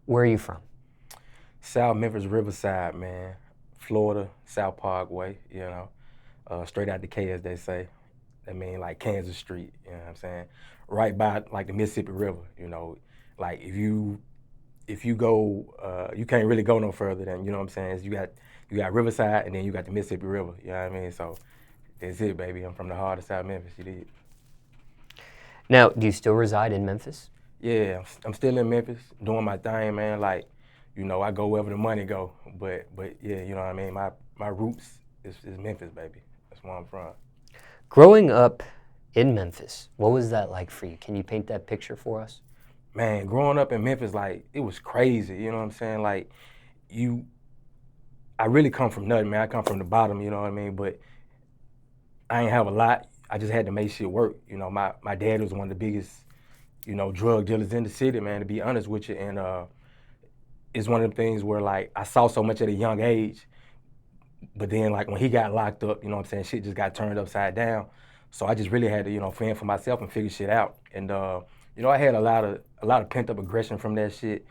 Where are you from? South Memphis, Riverside, man. Florida, South Parkway, straight out the K, as they say. I mean, like Kansas Street, you know what I'm saying? Right by like the Mississippi River, like if you go, you can't really go no further than, you know what I'm saying? You got Riverside and then you got the Mississippi River, you know what I mean? So that's it, baby. I'm from the heart of South Memphis, you did. Now, do you still reside in Memphis? Yeah, I'm still in Memphis doing my thing, man. Like, I go wherever the money go, but yeah, you know what I mean? My roots is Memphis, baby. That's where I'm from. Growing up in Memphis, what was that like for you? Can you paint that picture for us? Man, growing up in Memphis, like, it was crazy, you know what I'm saying? Like, I really come from nothing, man. I come from the bottom, you know what I mean? But I ain't have a lot. I just had to make shit work. My dad was one of the biggest, drug dealers in the city, man, to be honest with you. And it's one of them things where, like, I saw so much at a young age, but then, like, when he got locked up, you know what I'm saying, shit just got turned upside down. So I just really had to, fend for myself and figure shit out. And, I had a lot of pent-up aggression from that shit,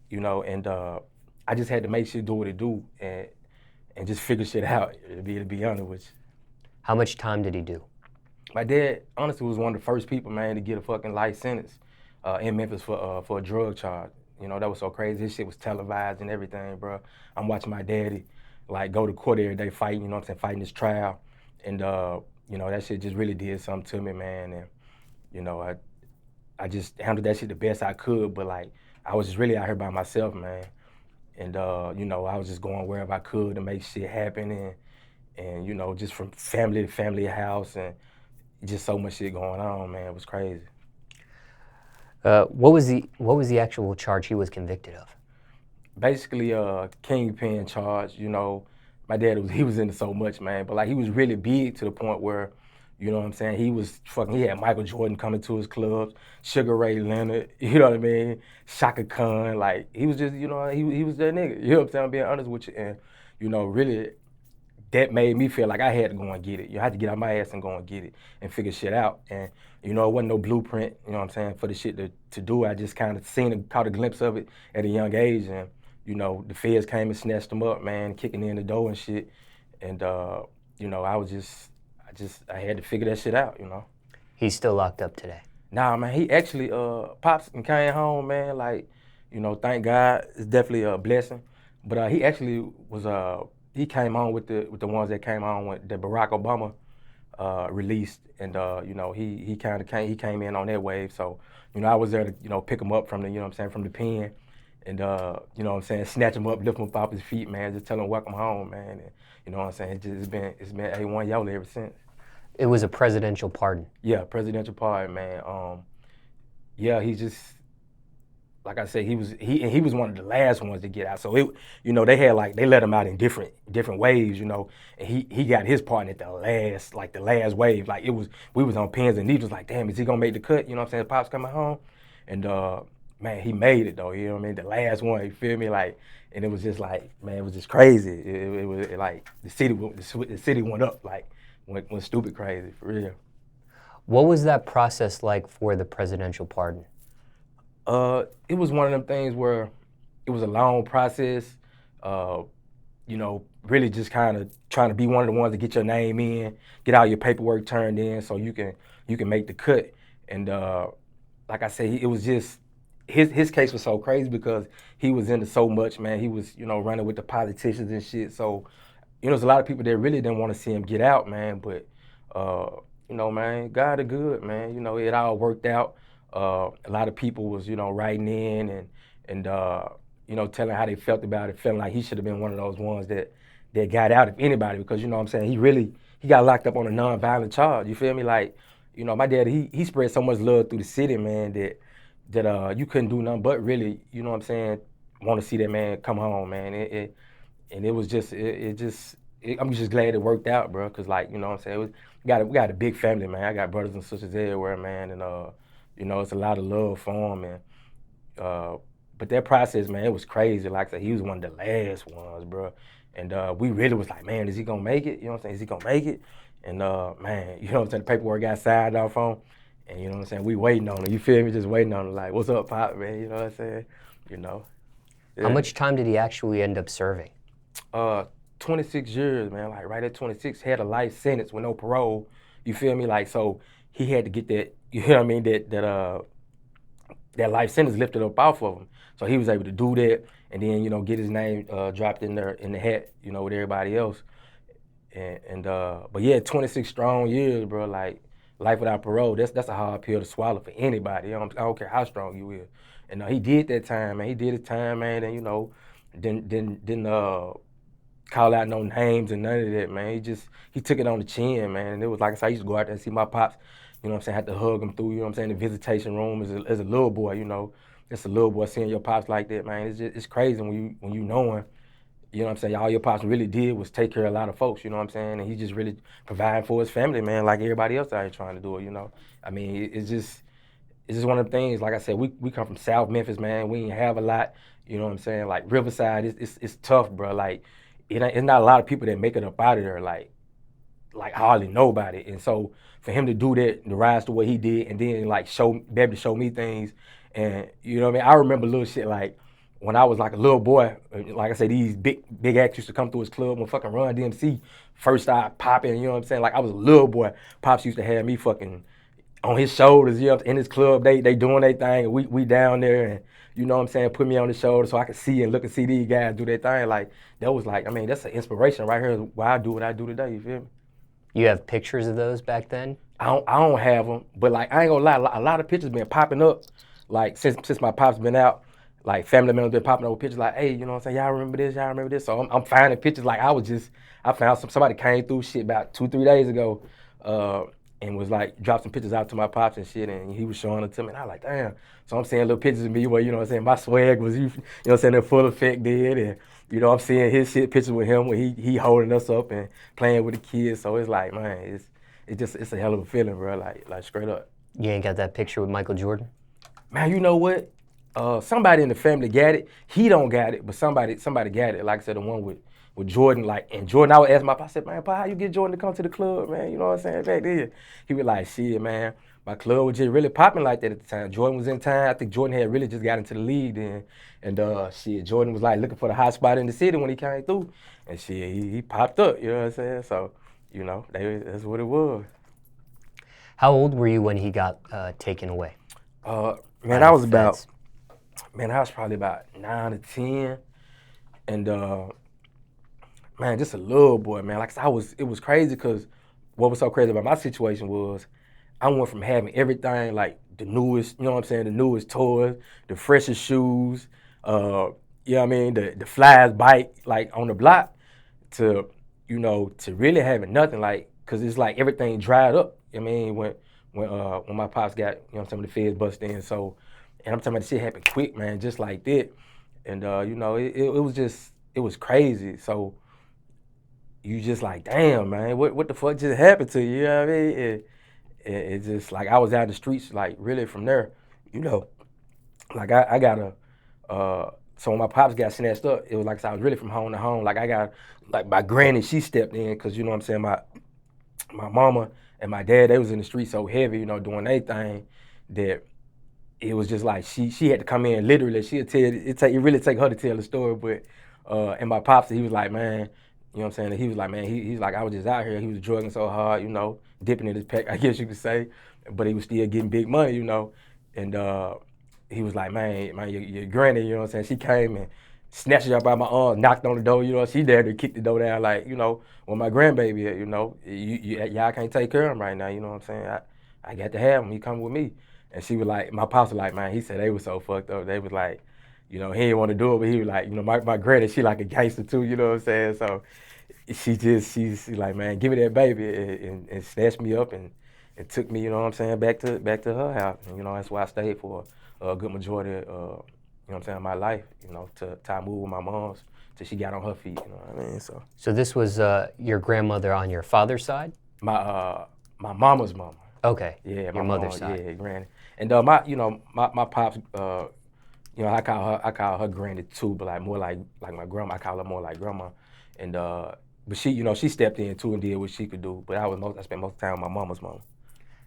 and I just had to make shit do what it do and just figure shit out, to be honest with you. How much time did he do? My dad, honestly, was one of the first people, man, to get a fucking life sentence in Memphis for a drug charge. That was so crazy. This shit was televised and everything, bro. I'm watching my daddy, like, go to court every day fighting, fighting this trial. And, that shit just really did something to me, man. And, I just handled that shit the best I could, but, like, I was just really out here by myself, man. And, I was just going wherever I could to make shit happen and just from family to family house and just so much shit going on, man. It was crazy. What was the actual charge he was convicted of? Basically, kingpin charge. My dad he was into so much, man. But, like, he was really big to the point where, you know what I'm saying, he had Michael Jordan coming to his clubs, Sugar Ray Leonard, you know what I mean, Shaka Khan. Like, he was just, he was that nigga. You know what I'm saying? I'm being honest with you. And, really, that made me feel like I had to go and get it. I had to get out my ass and go and get it and figure shit out. And, it wasn't no blueprint, you know what I'm saying, for the shit to do. I just kind of caught a glimpse of it at a young age. And, the feds came and snatched them up, man, kicking in the door and shit. And, I had to figure that shit out, He's still locked up today? Nah, man, he actually, pops and came home, man, like, thank God. It's definitely a blessing. But he actually was, he came on with the ones that came on with that Barack Obama released, and he came in on that wave. So I was there to pick him up from the from the pen, and snatch him up, lift him up off his feet, man. Just tell him welcome home, man. And it's been A1 Yola ever since. It was a presidential pardon. Yeah, presidential pardon, man. Yeah, he just, like I said, he was one of the last ones to get out. So they let him out in different waves, and he got his pardon at the last wave. Like, we was on pins and needles, like, damn, is he gonna make the cut? You know what I'm saying? Pop's coming home, and man, he made it though. You know what I mean? The last one, you feel me? Like, and it was just like, man, it was just crazy. It was like the city went up, like went stupid crazy for real. What was that process like for the presidential pardon? It was one of them things where it was a long process, really just kind of trying to be one of the ones to get your name in, get all your paperwork turned in so you can make the cut. And like I said, it was just, his case was so crazy because he was into so much, man. He was, running with the politicians and shit. So, there's a lot of people that really didn't want to see him get out, man. But, man, God is good, man. It all worked out. A lot of people was, writing in and telling how they felt about it, feeling like he should have been one of those ones that got out, if anybody, because, what I'm saying, he got locked up on a non-violent charge. You feel me? Like, my dad, he spread so much love through the city, man, that you couldn't do nothing but really, what I'm saying, want to see that man come home, man. And it was just, I'm just glad it worked out, bro, because, like, what I'm saying, we got a big family, man. I got brothers and sisters everywhere, man, and it's a lot of love for him, and but that process, man, it was crazy. Like I said, he was one of the last ones, bro. And we really was like, man, is he gonna make it? You know what I'm saying? Is he gonna make it? And man, you know what I'm saying? The paperwork got signed off on, and you know what I'm saying? We waiting on him. You feel me? Just waiting on him. Like, what's up, Pop, man? You know what I'm saying? How much time did he actually end up serving? 26 years, man. Like right at 26, had a life sentence with no parole. You feel me? Like so, he had to get that. You know what I mean? That life sentence lifted up off of him. So he was able to do that, and then get his name dropped in there in the hat, with everybody else. But yeah, 26 strong years, bro. Like life without parole. That's a hard pill to swallow for anybody. I don't care how strong you is. And he did that time, man. He did his time, man. And didn't call out no names and none of that, man. He took it on the chin, man. And it was like I said, I used to go out there and see my pops. Had to hug him through. The visitation room as a little boy. Just a little boy seeing your pops like that, man. It's crazy when you knowing. All your pops really did was take care of a lot of folks, and he just really providing for his family, man, like everybody else out here trying to do it, I mean, it's just one of the things, like I said, we come from South Memphis, man. We ain't have a lot, like Riverside, it's tough, bro. Like, it's not a lot of people that make it up out of there, like hardly nobody. And so for him to do that, to rise the way he did, and then like be able to show me things, and I remember little shit like, when I was like a little boy, like I said, these big acts used to come through his club when fucking Run DMC first started popping, Like I was a little boy, Pops used to have me fucking on his shoulders, in his club, they doing their thing, and we down there, and put me on the shoulder so I could see and look and see these guys do their thing. Like, that was like, I mean, that's an inspiration right here, why I do what I do today, you feel me? You have pictures of those back then? I don't have them, but like, I ain't gonna lie, a lot of pictures been popping up, like since my pops been out. Like family members been popping up with pictures like, hey, y'all remember this, y'all remember this. So I'm finding pictures like I found somebody came through shit about 2-3 days ago, and was like, dropped some pictures out to my pops and shit, and he was showing it to me, and I was like, damn. So I'm seeing little pictures of me where, my swag was, in full effect then, and, I'm seeing his shit, pictures with him where he holding us up and playing with the kids. So it's like, man, it's a hell of a feeling, bro, like straight up. You ain't got that picture with Michael Jordan? Man, you know what? Somebody in the family got it. He don't got it, but somebody got it. Like I said, the one with Jordan, and Jordan, I would ask my pop, I said, man, Pa, how you get Jordan to come to the club, man? You know what I'm saying? Back then, he was like, shit, man, my club was just really popping like that at the time. Jordan was in town. I think Jordan had really just got into the league then. And shit, Jordan was like looking for the hot spot in the city when he came through. And shit, he popped up, you know what I'm saying? So, that's what it was. How old were you when he got taken away? Man, I was probably about 9 or 10, and man, just a little boy, man. Like it was crazy because what was so crazy about my situation was I went from having everything like the newest, the newest toys, the freshest shoes, the flyest bike like on the block, to to really having nothing, like, cause it's like everything dried up. When my pops got some of the feds busted in, so. And I'm talking about the shit happened quick, man, just like that. And, it was crazy. So you just like, damn, man, what the fuck just happened to you? You know what I mean? It's just like I was out in the streets, like really from there, like I got so when my pops got snatched up, it was like, so I was really from home to home. Like I got, like my granny, she stepped in, cause my mama and my dad, they was in the street so heavy, doing their thing, that it was just like she had to come in literally. She'll tell it really take her to tell the story. But and my pops, he was like, man, he was like, man, he's like, I was just out here. He was drugging so hard, dipping in his pack, I guess you could say, but he was still getting big money, And he was like, man, your granny, she came and snatched her up by my arm, knocked on the door, she dared to kick the door down, like, well, my grandbaby, y'all can't take care of him right now, I got to have him. He come with me. And she was like, my pops was like, man, he said they was so fucked up. They was like, he didn't want to do it, but he was like, my granny, she like a gangster too, you know what I'm saying? So she's like, man, give me that baby, and snatched me up and took me, back to her house. And, that's why I stayed for a good majority of, my life, to I moved with my mom's till she got on her feet, you know what I mean? So this was your grandmother on your father's side? My mama's mama. Okay. Yeah, your mother's side. Yeah, granny. And my pops, I call her granny too, but like more like my grandma. I call her more like grandma. And but she stepped in too and did what she could do. But I spent most of the time with my mama's mom.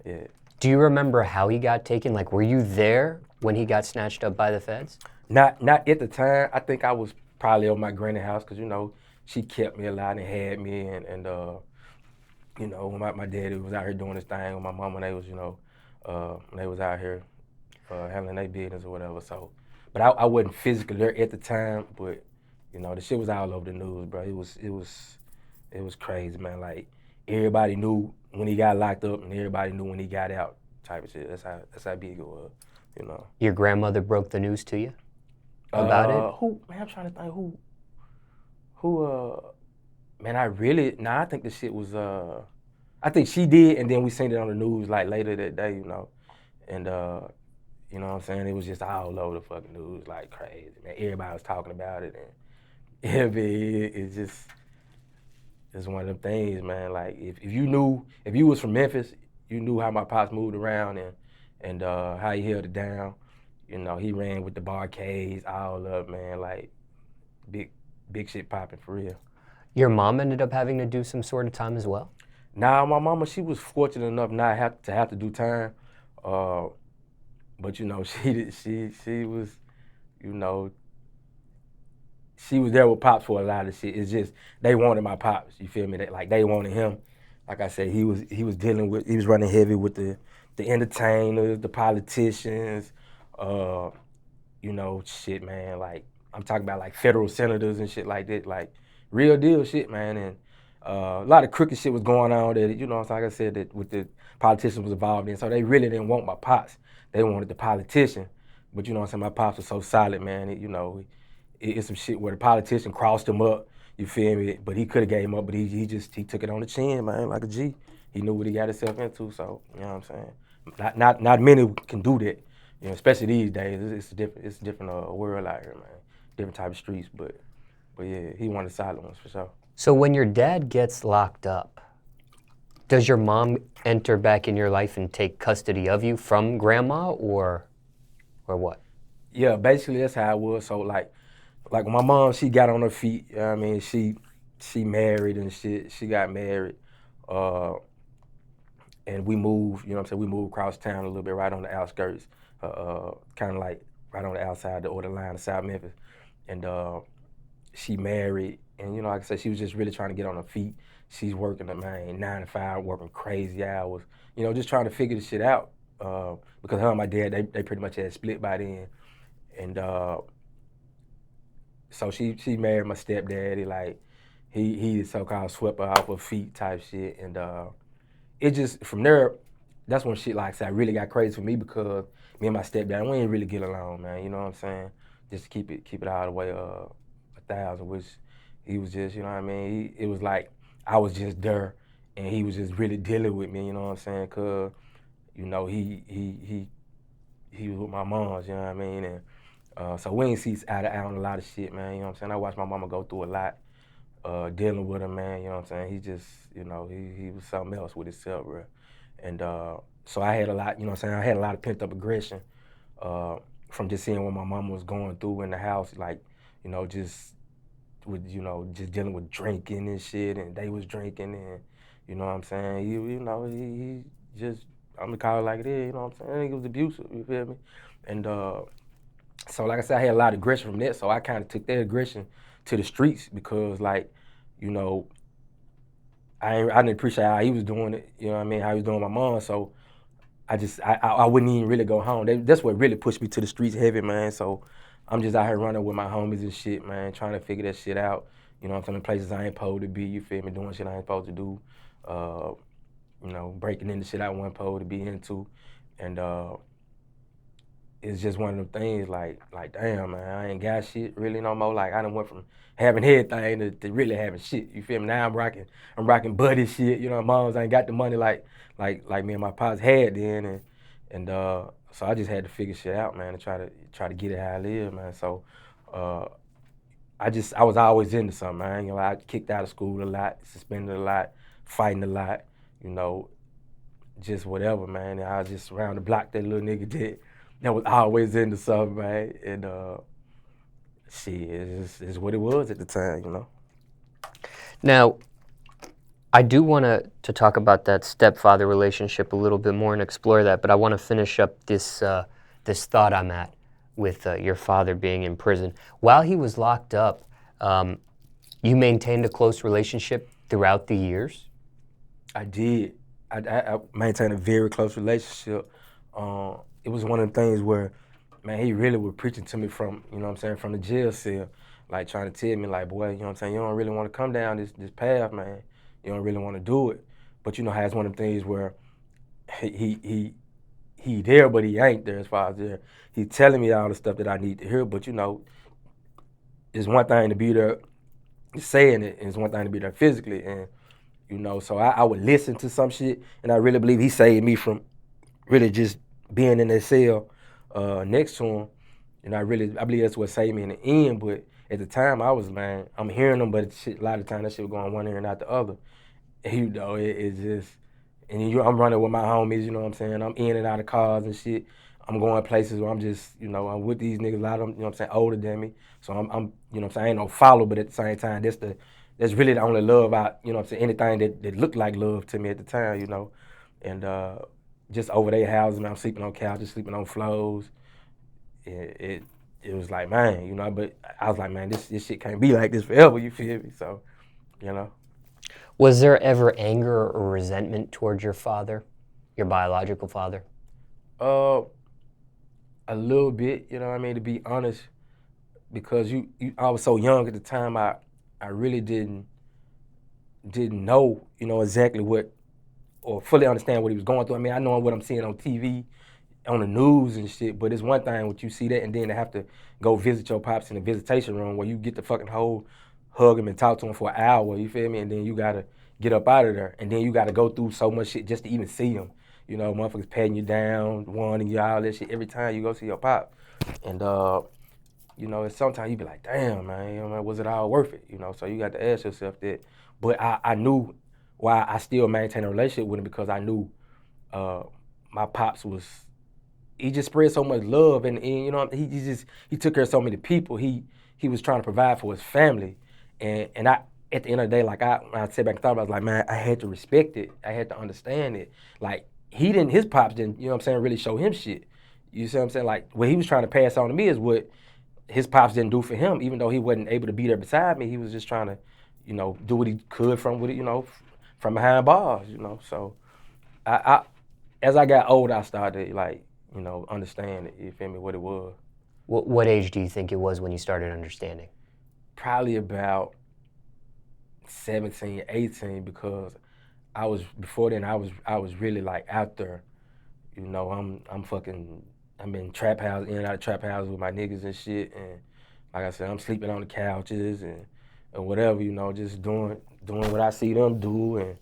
Yeah. Do you remember how he got taken? Like, were you there when he got snatched up by the feds? Not at the time. I think I was probably on my granny house because she kept me alive and had me and when my daddy was out here doing his thing with my mom when they was when they was out here handling their business or whatever. So, but I wasn't physically there at the time. But the shit was all over the news, bro. It was crazy, man. Like everybody knew when he got locked up and everybody knew when he got out, type of shit. That's how big it was, you know. Your grandmother broke the news to you about it? Who, man, I'm trying to think who, man, I think the shit was, I think she did, and then we seen it on the news, like, later that day, and, you know what I'm saying, it was just all over the fucking news, like, crazy, man, everybody was talking about it, and it's just, it's one of them things, man, like, if you was from Memphis, you knew how my pops moved around, and how he held it down. He ran with the barcades, all up, man, like big shit popping for real. Your mom ended up having to do some sort of time as well? Nah, my mama, she was fortunate enough not have to do time, but she was, she was there with pops for a lot of shit. It's just they wanted my pops. You feel me? They wanted him. Like I said, he was running heavy with the entertainers, the politicians, shit, man. Like I'm talking about like federal senators and shit like that, like real deal shit, man. And a lot of crooked shit was going on that, like I said, that with the politicians was involved in. So they really didn't want my pops. They wanted the politician. But what I'm saying, my pops was so solid, man. It's some shit where the politician crossed him up, you feel me? But he could have gave him up, but he took it on the chin, man, like a G. He knew what he got himself into, so you know what I'm saying. Not many can do that, especially these days. It's a different world out here, man. Different type of streets, but yeah, he one of the solid ones for sure. So when your dad gets locked up, does your mom enter back in your life and take custody of you from grandma, or what? Yeah, basically that's how it was. So like when my mom, she got on her feet, I mean, she married and shit. She got married, and we moved, we moved across town a little bit, right on the outskirts, kind of like right on the outside the line of South Memphis. And she married, and like I said, she was just really trying to get on her feet. She's working, 9 to 5, working crazy hours, just trying to figure the shit out. Because her and my dad, they pretty much had split by then. And so she married my stepdaddy, like he so-called swept her off her feet type shit. And it just, from there, that's when shit, like I said, really got crazy for me, because me and my stepdad, we ain't really get along, man, you know what I'm saying? Just to keep it all the way 1,000, which he was just, you know what I mean? It was like I was just there, and he was just really dealing with me, you know what I'm saying? Cause, he was with my mom's, you know what I mean? And so we ain't see eye to eye on a lot of shit, man, you know what I'm saying? I watched my mama go through a lot, dealing with him, man, you know what I'm saying? He just, he was something else with himself, bro. And so I had a lot, you know what I'm saying? I had a lot of pent up aggression from just seeing what my mama was going through in the house, like, just with, just dealing with drinking and shit, and they was drinking, and, you know what I'm saying? He just, I'm gonna call it like it is, you know what I'm saying? He was abusive, you feel me? And so like I said, I had a lot of aggression from that, so I kind of took that aggression to the streets, because like, I didn't appreciate how he was doing it, you know what I mean, how he was doing my mom, so I wouldn't even really go home. That's what really pushed me to the streets heavy, man, so I'm just out here running with my homies and shit, man, trying to figure that shit out, you know what I'm saying, in places I ain't supposed to be, you feel me, doing shit I ain't supposed to do, breaking into shit I wasn't supposed to be into, and it's just one of them things, like damn, man, I ain't got shit really no more. Like I done went from having everything to really having shit. You feel me? Now I'm rocking buddy shit. Moms ain't got the money like me and my pops had then, and so I just had to figure shit out, man, and try to get it how I live, man. So I was always into something, man. I kicked out of school a lot, suspended a lot, fighting a lot, just whatever, man. And I was just around the block that little nigga did. That was always into something, man. And shit, it's what it was at the time, Now, I do want to talk about that stepfather relationship a little bit more and explore that, but I want to finish up this thought I'm at. with your father being in prison. While he was locked up, you maintained a close relationship throughout the years? I did. I maintained a very close relationship. It was one of the things where, man, he really was preaching to me from, you know what I'm saying, from the jail cell, like trying to tell me, like, boy, you know what I'm saying, you don't really want to come down this path, man. You don't really want to do it. But you know how it's one of the things where he there, but he ain't there as far as there. He's telling me all the stuff that I need to hear, but you know, it's one thing to be there saying it, and it's one thing to be there physically. And you know, so I would listen to some shit, and I really believe he saved me from really just being in that cell next to him. And I believe that's what saved me in the end. But at the time, I was, man, I'm hearing them, but shit, a lot of times that shit was going one ear and out the other. And, you know, it's just, and I'm running with my homies, you know what I'm saying? I'm in and out of cars and shit. I'm going places where I'm just, you know, I'm with these niggas, a lot of them, you know what I'm saying, older than me. So I'm you know what I'm saying, I ain't no follow, but at the same time, that's really the only love you know what I'm saying, anything that looked like love to me at the time, you know. And just over their houses, man, I'm sleeping on couches, sleeping on floors. It was like, man, you know, but I was like, man, this shit can't be like this forever, you feel me? So, you know. Was there ever anger or resentment towards your father, your biological father? A little bit, you know what I mean, to be honest, because I was so young at the time, I really didn't know, you know, exactly what, or fully understand what he was going through. I mean, I know what I'm seeing on TV, on the news and shit, but it's one thing when you see that and then to have to go visit your pops in the visitation room where you get to fucking hug him and talk to him for an hour, you feel me? And then you gotta get up out of there. And then you gotta go through so much shit just to even see him. You know, motherfuckers patting you down, warning you, all that shit every time you go see your pop. And you know, sometimes you be like, damn, man, you know, was it all worth it? You know, so you got to ask yourself that. But I knew why I still maintained a relationship with him, because I knew my pops he just spread so much love, and you know, he took care of so many people. He was trying to provide for his family, and I, at the end of the day, like when I sat back and thought about it, I was like, man, I had to respect it. I had to understand it. Like his pops didn't, you know what I'm saying, really show him shit. You see what I'm saying? Like what he was trying to pass on to me is what his pops didn't do for him, even though he wasn't able to be there beside me. He was just trying to, you know, do what he could from what, you know, from behind bars, you know. So as I got older, I started like, you know, understand it, you feel me, what it was. What age do you think it was when you started understanding? Probably about 17, 18, because before then I was really like out there, you know, I'm in trap house, in and out of trap houses with my niggas and shit, and like I said, I'm sleeping on the couches and whatever, you know, just doing what I see them do, and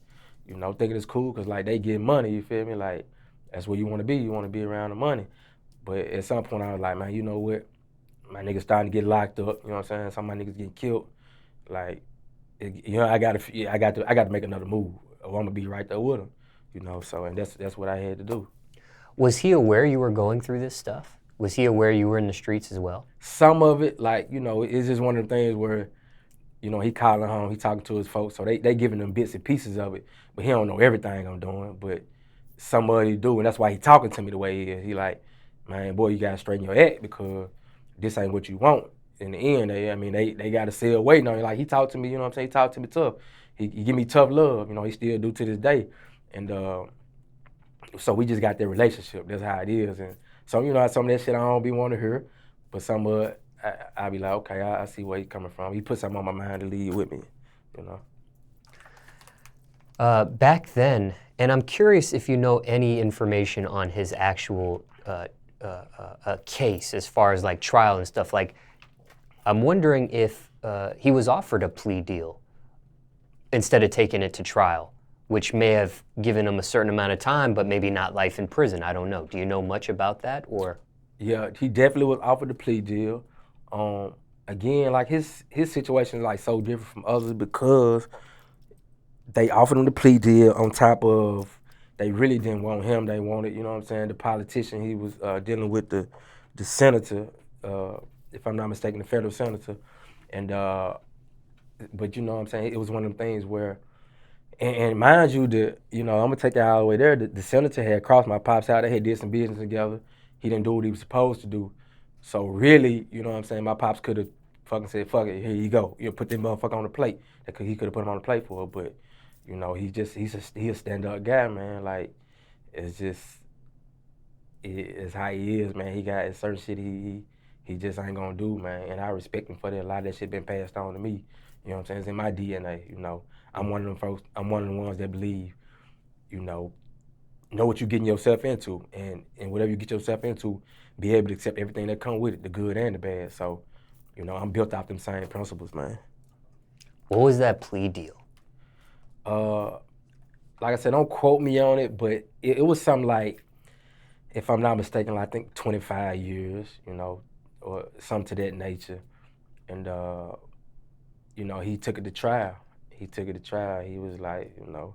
you know, thinking it's cool because like they get money, you feel me? Like that's where you want to be. You want to be around the money. But at some point, I was like, man, you know what? My niggas starting to get locked up. You know what I'm saying? Some of my niggas getting killed. Like, you know, I got to make another move, or I'm gonna be right there with them. You know, so and that's what I had to do. Was he aware you were going through this stuff? Was he aware you were in the streets as well? Some of it, like, you know, it's just one of the things where, you know, he calling home, he talking to his folks, so they giving them bits and pieces of it, but he don't know everything I'm doing, but somebody do, and that's why he talking to me the way he is. He like, man, boy, you gotta straighten your act because this ain't what you want. In the end, they got a cell waiting on you. Like he talked to me, you know what I'm saying? He talked to me tough. He give me tough love, you know, he still do to this day. And so we just got that relationship. That's how it is. And so, you know, some of that shit I don't be wanting to hear, but some of it, I be like, okay, I see where he's coming from. He put something on my mind to lead with me, you know. Back then, and I'm curious if you know any information on his actual case as far as like trial and stuff. Like, I'm wondering if he was offered a plea deal instead of taking it to trial, which may have given him a certain amount of time, but maybe not life in prison. I don't know. Do you know much about that, or? Yeah, he definitely was offered a plea deal. Again, like his situation is like so different from others because they offered him the plea deal on top of they really didn't want him. They wanted, you know what I'm saying, the politician. He was dealing with the senator, if I'm not mistaken, the federal senator. And but you know what I'm saying, it was one of them things where, and mind you, you know, I'm gonna take it all the way there. The senator had crossed my pops out. They had did some business together. He didn't do what he was supposed to do. So really, you know what I'm saying, my pops could have fucking said, fuck it, here you go. You know, put that motherfucker on the plate. He could have put him on the plate for it, but, you know, he's a stand-up guy, man. Like, it's just, it's how he is, man. He got certain shit he just ain't gonna do, man. And I respect him for that. A lot of that shit been passed on to me. You know what I'm saying? It's in my DNA, you know. I'm one of them folks, I'm one of the ones that believe, you know what you're getting yourself into, and whatever you get yourself into, be able to accept everything that come with it, the good and the bad. So, you know, I'm built off them same principles, man. What was that plea deal? Like I said, don't quote me on it, but it was something like, if I'm not mistaken, like, I think 25 years, you know, or something to that nature. And, you know, he took it to trial. He was like, you know,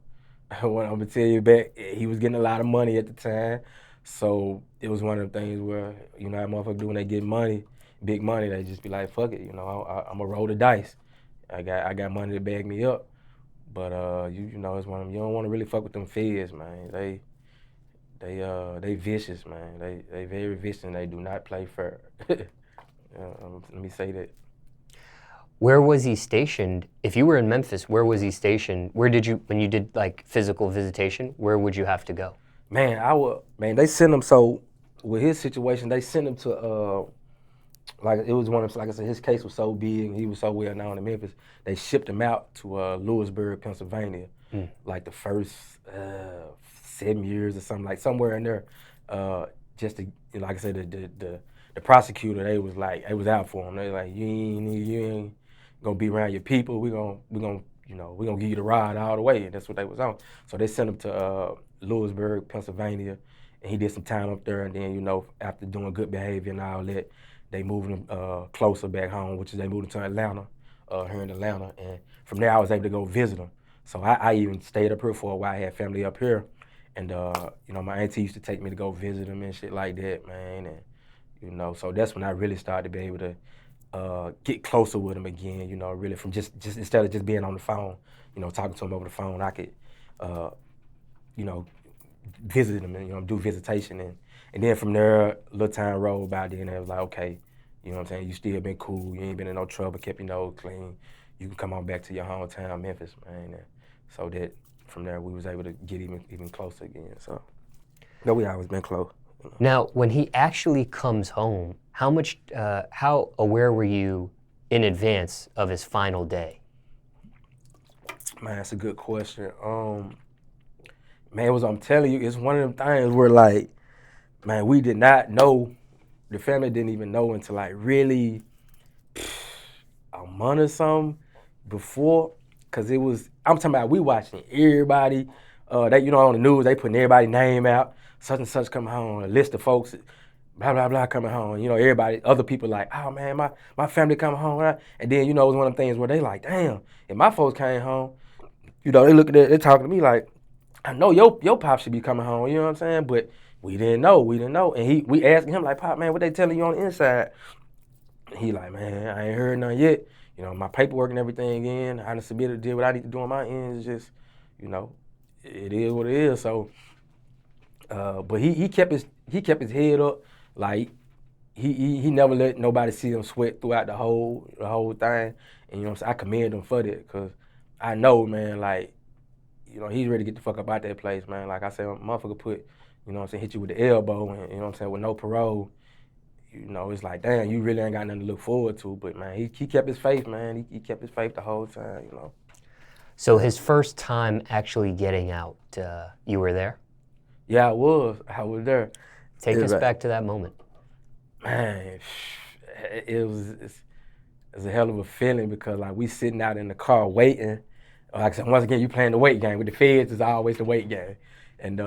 what I'm gonna tell you back, he was getting a lot of money at the time. So it was one of the things where, you know, that motherfucker do when they get money, big money, they just be like, fuck it, you know, I'm gonna roll the dice. I got money to back me up. But you know, it's one of them, you don't wanna really fuck with them feds, man. They vicious, man. They very vicious, and they do not play fair. Let me say that. Where was he stationed? If you were in Memphis, where was he stationed? Where did you, when you did like physical visitation, where would you have to go? Man, they sent him, so with his situation, they sent him to, like, it was one of, like I said, his case was so big, he was so well known in Memphis, they shipped him out to Lewisburg, Pennsylvania, like the first 7 years or something, like somewhere in there, just to, like I said, the prosecutor, they was out for him. They like, you ain't gonna be around your people. We gonna give you the ride all the way. And that's what they was on. So they sent him to Lewisburg, Pennsylvania, and he did some time up there. And then, you know, after doing good behavior and all that, they moved him closer back home, which is they moved him to Atlanta, here in Atlanta. And from there, I was able to go visit him. So I even stayed up here for a while. I had family up here. And, you know, my auntie used to take me to go visit him and shit like that, man. And, you know, so that's when I really started to be able to get closer with him again, you know, really from just instead of just being on the phone, you know, talking to him over the phone, I could, you know, visit him and, you know, do visitation. And then from there, little time rolled by, then it was like, okay, you know what I'm saying, you still been cool, you ain't been in no trouble, kept your nose clean, you can come on back to your hometown, Memphis, man. And so that from there, we was able to get even closer again, so. No, we always been close. Now, when he actually comes home, how aware were you in advance of his final day? Man, that's a good question. Man, I'm telling you, it's one of them things where, like, man, we did not know, the family didn't even know until, like, really a month or something before, because it was, I'm talking about, we watching everybody, they, you know, on the news, they putting everybody's name out, such and such coming home, a list of folks, blah, blah, blah, coming home. You know, everybody, other people like, oh, man, my family coming home. Right? And then, you know, it was one of them things where they like, damn, if my folks came home, you know, they look at it, they talking to me like, I know your pop should be coming home, you know what I'm saying? But we didn't know. And we asking him like, Pop, man, what they telling you on the inside? And he like, man, I ain't heard nothing yet. You know, my paperwork and everything in, I done submitted, did what I need to do on my end. It's just, you know, it is what it is. So, but he kept his head up, like he never let nobody see him sweat throughout the whole thing. And you know what I'm saying, I commend him for that, because I know, man, like, you know, he's ready to get the fuck up out that place, man. Like I said, motherfucker put, you know what I'm saying, hit you with the elbow, and you know what I'm saying, with no parole. You know, it's like, damn, you really ain't got nothing to look forward to. But man, he kept his faith, man. He kept his faith the whole time, you know. So his first time actually getting out, you were there? Yeah, I was there. Take us back to that moment. Man, it's a hell of a feeling, because like we sitting out in the car waiting. Like I said, once again, you playing the wait game. With the feds, it's always the wait game. And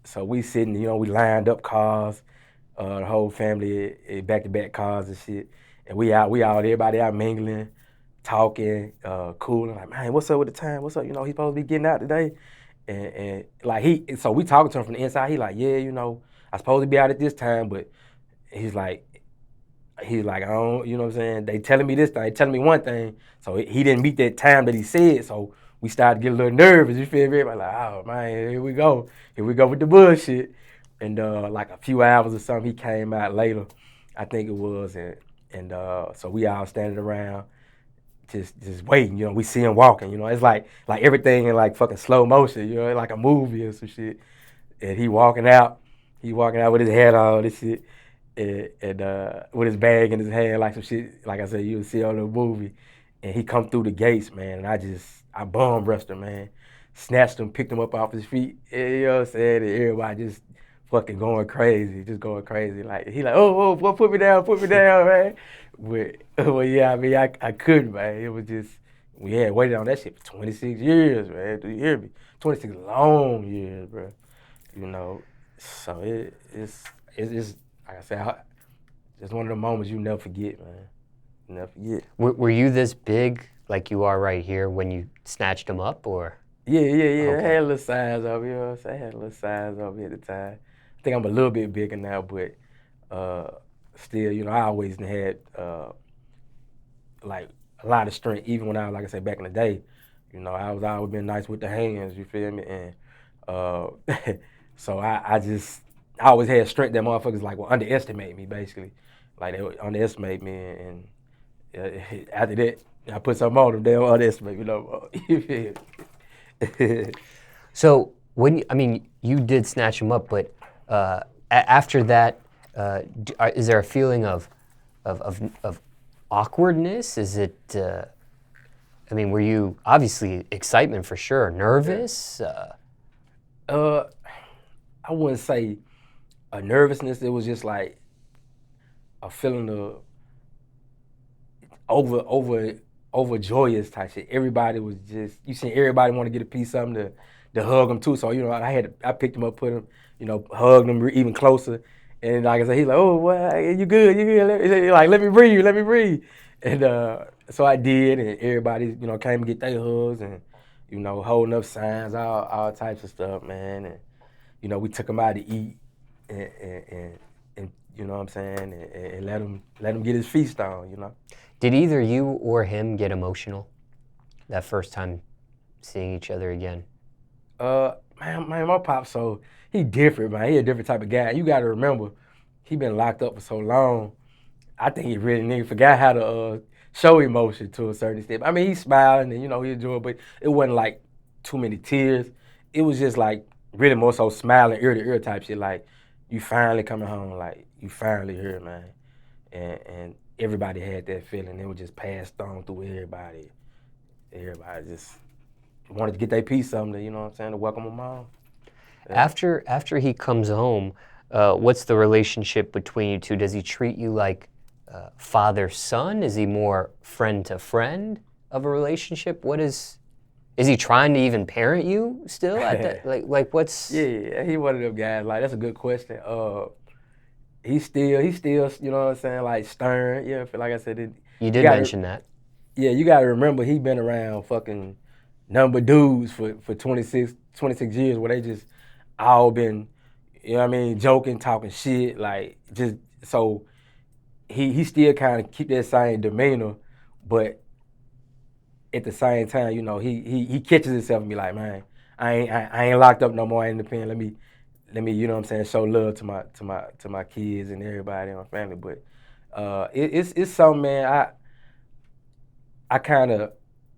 so we sitting, you know, we lined up cars, the whole family, back-to-back cars and shit. And we out, everybody out mingling, talking, cooling. Like, man, what's up with the time? What's up? You know, he's supposed to be getting out today. And like so we talking to him from the inside. He like, yeah, you know, I supposed to be out at this time, but he's like, I don't, you know what I'm saying? They telling me this thing, they telling me one thing. So he didn't meet that time that he said. So we started to get a little nervous. You feel me? Everybody like, oh man, here we go with the bullshit. And like a few hours or something, he came out later, I think it was, and so we all standing around, just waiting. You know, we see him walking. You know, it's like everything in like fucking slow motion. You know, like a movie or some shit. And he walking out with his hat on, this shit, and with his bag in his hand, like some shit. Like I said, you would see on the movie. And he come through the gates, man, and I bum rushed him, man. Snatched him, picked him up off his feet. You know what I'm saying? And everybody just fucking going crazy, just going crazy. Like he like, oh, put me down, man. But well, yeah, I mean, I couldn't, man. It was just we had waited on that shit for 26 years, man. Do you hear me? 26 long years, bro. You know, so it's like I said, it's one of the moments you never forget, man. You never forget. Were you this big like you are right here when you snatched him up, or? Yeah. Okay. I had a little size of it, you know what I'm saying? I had a little size of it at the time. I think I'm a little bit bigger now, but still, you know, I always had like a lot of strength, even when I was, like I said, back in the day. You know, I was always been nice with the hands, you feel me? And so I always had strength that motherfuckers like will underestimate me, basically. Like they would underestimate me, and after that, I put something on them, they don't underestimate me no more. You feel me? So you did snatch him up, but after that, is there a feeling of awkwardness? Is it? Were you obviously excitement for sure, nervous? I wouldn't say a nervousness. It was just like a feeling of over joyous type shit. Everybody was just, you seen everybody want to get a piece of him to hug him too. So, you know, I picked him up, put him, you know, hugged him even closer. And like I said, he's like, oh, well, you good. Let me breathe. And so I did, and everybody, you know, came to get their hugs and, you know, holding up signs, all types of stuff, man. And, you know, we took him out to eat and you know what I'm saying, and let him get his feast on, you know. Did either you or him get emotional that first time seeing each other again? Man, my pop, so he different, man. He a different type of guy. You got to remember, he been locked up for so long. I think he really forgot how to show emotion to a certain extent. I mean, he smiling and, you know, he enjoyed, but it wasn't like too many tears. It was just like really more so smiling ear to ear type shit. Like, you finally coming home, like you finally here, man. And everybody had that feeling. It was just passed on through everybody. Everybody just wanted to get their piece of them, you know what I'm saying, to welcome them home. Yeah. After he comes home, what's the relationship between you two? Does he treat you like father-son? Is he more friend to friend of a relationship? Is he trying to even parent you still? At that, like what's? Yeah, he one of them guys. Like, that's a good question. He still, you know what I'm saying, like stern. Yeah, like I said, you did mention that. Yeah, you got to remember he been around fucking number dudes for 26 years, where they just all been, you know what I mean, joking, talking shit, like just so he still kind of keep that same demeanor, but at the same time, you know, he catches himself and be like, man, I ain't locked up no more. I ain't in the pen. Let me, you know what I'm saying, show love to my kids and everybody and my family. But it's something, man. I kind of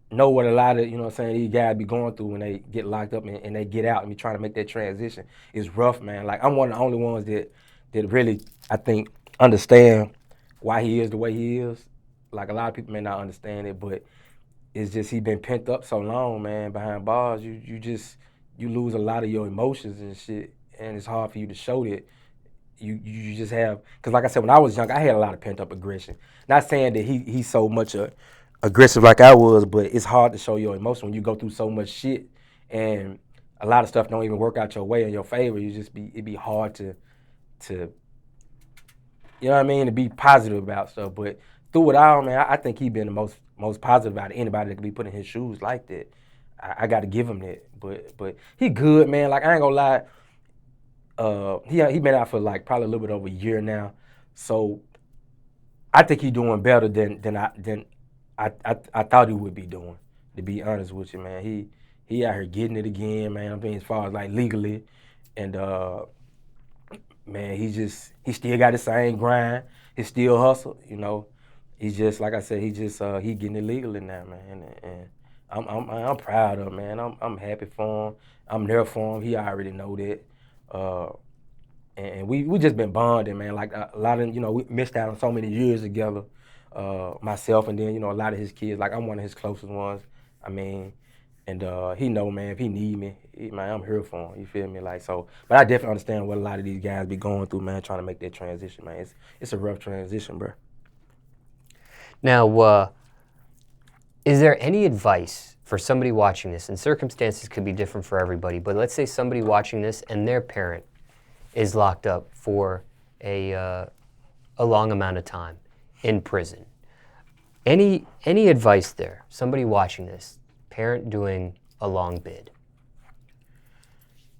know what a lot of, you know what I'm saying, these guys be going through when they get locked up and they get out and be trying to make that transition. It's rough, man. Like, I'm one of the only ones that really, I think, understand why he is the way he is. Like, a lot of people may not understand it, but it's just he been pent up so long, man, behind bars. You lose a lot of your emotions and shit, and it's hard for you to show that. You just have, because like I said, when I was young, I had a lot of pent up aggression. Not saying that he's so much aggressive like I was, but it's hard to show your emotion when you go through so much shit, and a lot of stuff don't even work out your way in your favor. It'd be hard to you know what I mean, to be positive about stuff. But through it all, man, I think he been the most positive out of anybody that could be put in his shoes like that. I got to give him that. But he good, man. Like, I ain't gonna lie. He been out for like probably a little bit over a year now. So I think he doing better than I thought he would be doing, to be honest with you, man. He out here getting it again, man. I mean, as far as like legally, and man, he still got the same grind. He still hustle, you know. He's just, like I said, he getting it legal in there, man. And I'm proud of him, man. I'm happy for him. I'm there for him. He already know that. And we just been bonding, man. Like a lot of, you know, we missed out on so many years together. Myself and then, you know, a lot of his kids. Like I'm one of his closest ones. I mean, and he know, man, if he need me, man, I'm here for him. You feel me? Like so, but I definitely understand what a lot of these guys be going through, man, trying to make that transition, man. It's a rough transition, bro. Now, is there any advice for somebody watching this? And circumstances could be different for everybody, but let's say somebody watching this and their parent is locked up for a long amount of time in prison. Any advice there? Somebody watching this, parent doing a long bid.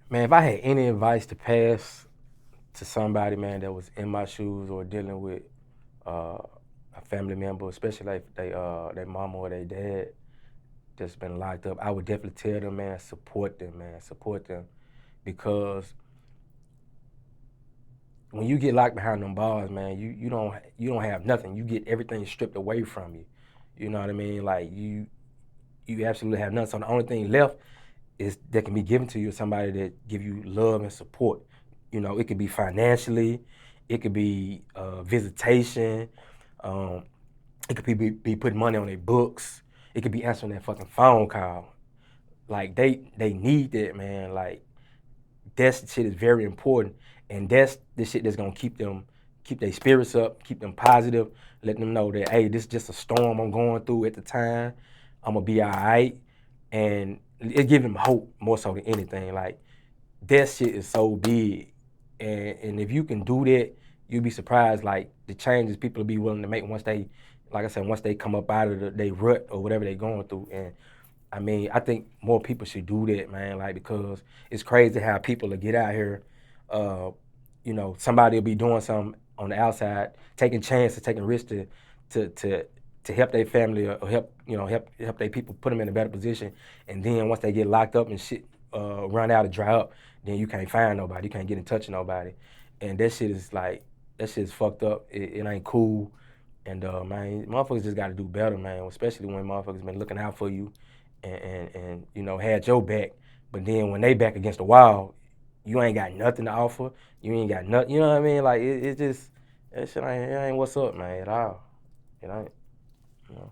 Man, if I had any advice to pass to somebody, man, that was in my shoes or dealing with a family member, especially like their mama or their dad that's been locked up, I would definitely tell them, man, support them, because when you get locked behind them bars, man, you don't have nothing. You get everything stripped away from you. You know what I mean? Like you absolutely have nothing. So the only thing left is that can be given to you is somebody that give you love and support. You know, it could be financially, it could be visitation, it could be putting money on their books, it could be answering that fucking phone call. Like they need that, man. Like that shit is very important, and that's the shit that's gonna keep their spirits up, keep them positive, letting them know that, hey, this is just a storm I'm going through at the time. I'm gonna be all right, and it gives them hope more so than anything. Like that shit is so big, and if you can do that, you'll be surprised. Like the changes people will be willing to make once they, like I said, once they come up out of their rut or whatever they're going through. And I mean, I think more people should do that, man. Like because it's crazy how people will get out here. You know, somebody will be doing something on the outside, taking chances, taking risks to help their family or help their people, put them in a better position. And then once they get locked up and shit run out or dry up, then you can't find nobody, you can't get in touch with nobody. And that shit is fucked up. It ain't cool. And man, motherfuckers just got to do better, man. Especially when motherfuckers been looking out for you and you know had your back. But then when they back against the wall, you ain't got nothing to offer. You ain't got nothing. You know what I mean? Like it just that shit ain't what's up, man, at all. It ain't. You know.